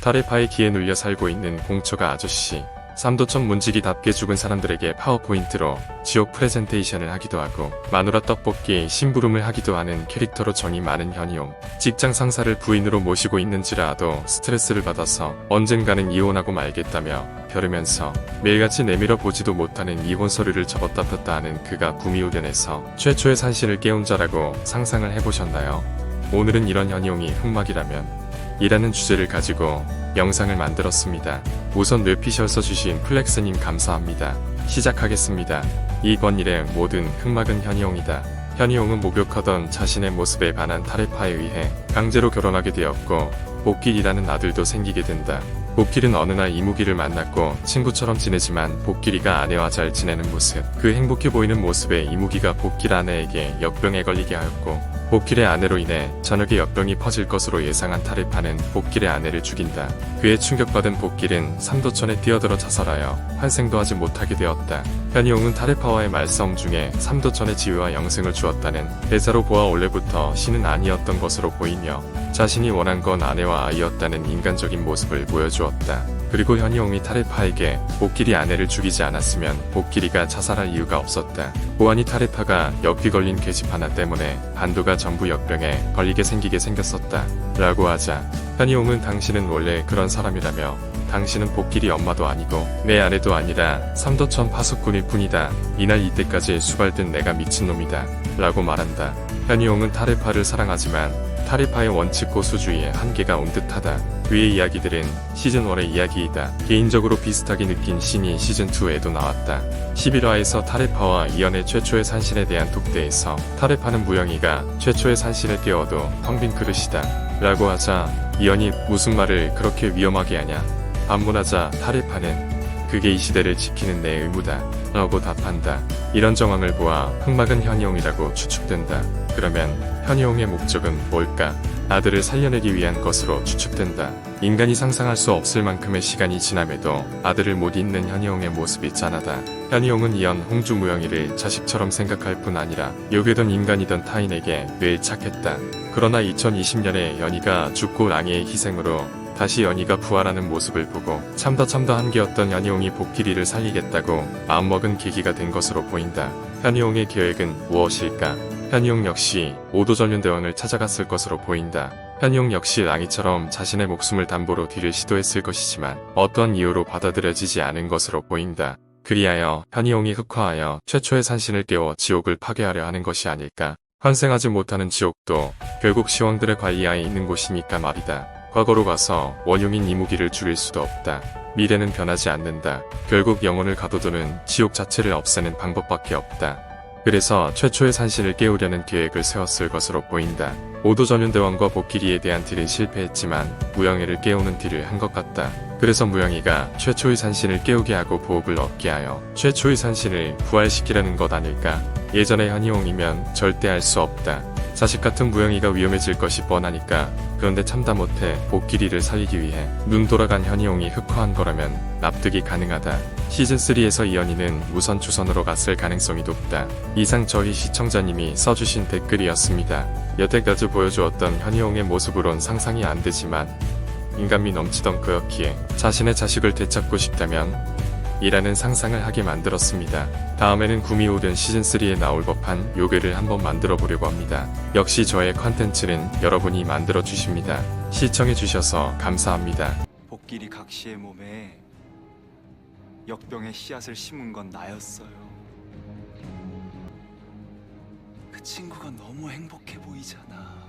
타레파의 기에 눌려 살고 있는 공초가 아저씨. 삼도천 문지기답게 죽은 사람들에게 파워포인트로 지옥 프레젠테이션을 하기도 하고 마누라 떡볶이 심부름을 하기도 하는 캐릭터로 정이 많은 현이용. 직장 상사를 부인으로 모시고 있는지라도 스트레스를 받아서 언젠가는 이혼하고 말겠다며 벼르면서 매일같이 내밀어 보지도 못하는 이혼 서류를 접었다 폈다 하는 그가 구미호련에서 최초의 산신을 깨운 자라고 상상을 해보셨나요? 오늘은 이런 현이용이 흑막이라면 이라는 주제를 가지고 영상을 만들었습니다. 우선 뇌피셜 써주신 플렉스님 감사합니다. 시작하겠습니다. 이 권일의 모든 흑막은 현이용이다. 현이용은 목욕하던 자신의 모습에 반한 타레파에 의해 강제로 결혼하게 되었고 복길이라는 아들도 생기게 된다. 복길은 어느 날 이무기를 만났고 친구처럼 지내지만 복길이가 아내와 잘 지내는 모습, 그 행복해 보이는 모습에 이무기가 복길 아내에게 역병에 걸리게 하였고 복길의 아내로 인해 저녁에 역병이 퍼질 것으로 예상한 타레파는 복길의 아내를 죽인다. 그에 충격받은 복길은 삼도천에 뛰어들어 자살하여 환생도 하지 못하게 되었다. 현이용은 타레파와의 말싸움 중에 삼도천의 지위와 영생을 주었다는 대사로 보아 원래부터 신은 아니었던 것으로 보이며 자신이 원한 건 아내와 아이였다는 인간적인 모습을 보여주었다. 그리고 현이용이 타레파에게 복길이 아내를 죽이지 않았으면 복길이가 자살할 이유가 없었다. 보안이 타레파가 역귀 걸린 계집 하나 때문에 반도가 전부 역병에 걸리게 생기게 생겼었다. 라고 하자 현이용은 당신은 원래 그런 사람이라며 당신은 복길이 엄마도 아니고 내 아내도 아니라 삼도천 파수꾼일 뿐이다. 이날 이때까지 수발된 내가 미친놈이다. 라고 말한다. 현이용은 타레파를 사랑하지만 타레파의 원칙 고수주의에 한계가 온 듯하다. 그의 이야기들은 시즌1의 이야기이다. 개인적으로 비슷하게 느낀 신이 시즌2에도 나왔다. 11화에서 타레파와 이연의 최초의 산신에 대한 독대에서 타레파는 무영이가 최초의 산신을 깨워도 텅 빈 그릇이다. 라고 하자 이연이 무슨 말을 그렇게 위험하게 하냐. 반문하자 타레파는 그게 이 시대를 지키는 내 의무다. 라고 답한다. 이런 정황을 보아 흑막은 현이용이라고 추측된다. 그러면 현이용의 목적은 뭘까? 아들을 살려내기 위한 것으로 추측된다. 인간이 상상할 수 없을 만큼의 시간이 지남에도 아들을 못 잇는 현이용의 모습이 짠하다. 현이용은 이연 홍주무영이를 자식처럼 생각할 뿐 아니라 요괴던 인간이던 타인에게 늘 착했다. 그러나 2020년에 연희가 죽고 랑이의 희생으로 다시 연희가 부활하는 모습을 보고 참다 한계였던 현이용이 복길이를 살리겠다고 마음먹은 계기가 된 것으로 보인다. 현이용의 계획은 무엇일까? 현이용 역시 오도전륜대왕을 찾아갔을 것으로 보인다. 현이용 역시 랑이처럼 자신의 목숨을 담보로 딜을 시도했을 것이지만 어떠한 이유로 받아들여지지 않은 것으로 보인다. 그리하여 현이용이 흑화하여 최초의 산신을 깨워 지옥을 파괴하려 하는 것이 아닐까. 환생하지 못하는 지옥도 결국 시왕들의 관리하에 있는 곳이니까 말이다. 과거로 가서 원흉인 이무기를 죽일 수도 없다. 미래는 변하지 않는다. 결국 영혼을 가둬두는 지옥 자체를 없애는 방법밖에 없다. 그래서 최초의 산신을 깨우려는 계획을 세웠을 것으로 보인다. 오도전륜대왕과 복길이에 대한 딜은 실패했지만 무영이를 깨우는 딜을 한 것 같다. 그래서 무영이가 최초의 산신을 깨우게 하고 보복을 얻게 하여 최초의 산신을 부활시키려는 것 아닐까. 예전의 현이용이면 절대 할 수 없다. 자식 같은 무영이가 위험해질 것이 뻔하니까. 그런데 참다 못해 복길이를 살리기 위해 눈 돌아간 현이용이 흑화한 거라면 납득이 가능하다. 시즌3에서 이연희는 우선 주선으로 갔을 가능성이 높다. 이상 저희 시청자님이 써주신 댓글이었습니다. 여태까지 보여주었던 현이용의 모습으론 상상이 안 되지만 인간미 넘치던 그였기에 자신의 자식을 되찾고 싶다면 이라는 상상을 하게 만들었습니다. 다음에는 구미호련 시즌3에 나올 법한 요괴를 한번 만들어 보려고 합니다. 역시 저의 컨텐츠는 여러분이 만들어 주십니다. 시청해 주셔서 감사합니다. 복길이 각시의 몸에 역병의 씨앗을 심은 건 나였어요. 그 친구가 너무 행복해 보이잖아.